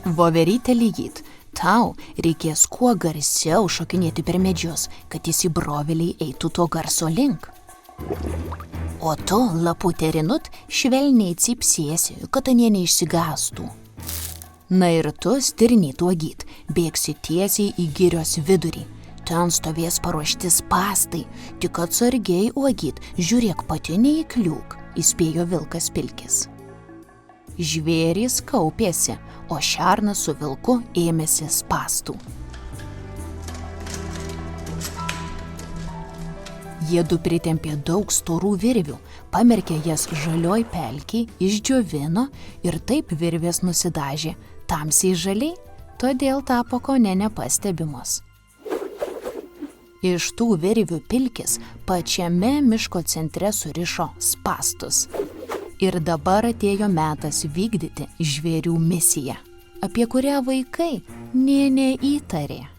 Voverytė lygyt, tau reikės kuo garsiau šokinėti per medžius, kad įsibrovėliai eitų to garso link. O tu, laputė Rinut, švelniai cypsėsi, kad anie neišsigąstų. Na ir tu, stirnyt uogyt, bėgsi tiesiai į girios vidurį. Ten stovės paruošti spąstai, tik atsargiai uogyt, žiūrėk pati neįkliūk, įspėjo vilkas Pilkis. Žvėrys kaupėsi, o šernas su vilku ėmėsi spąstų. Jiedu pritempė daug storų virvių, pamerkė jas žalioj pelkėj, išdžiovino ir taip virvės nusidažė, tamsiai žaliai, todėl tapo kone nepastebimos. Iš tų virvių Pilkis pačiame miško centre surišo spąstus. Ir dabar atėjo metas vykdyti žvėrių misiją, apie kurią vaikai nė neįtarė.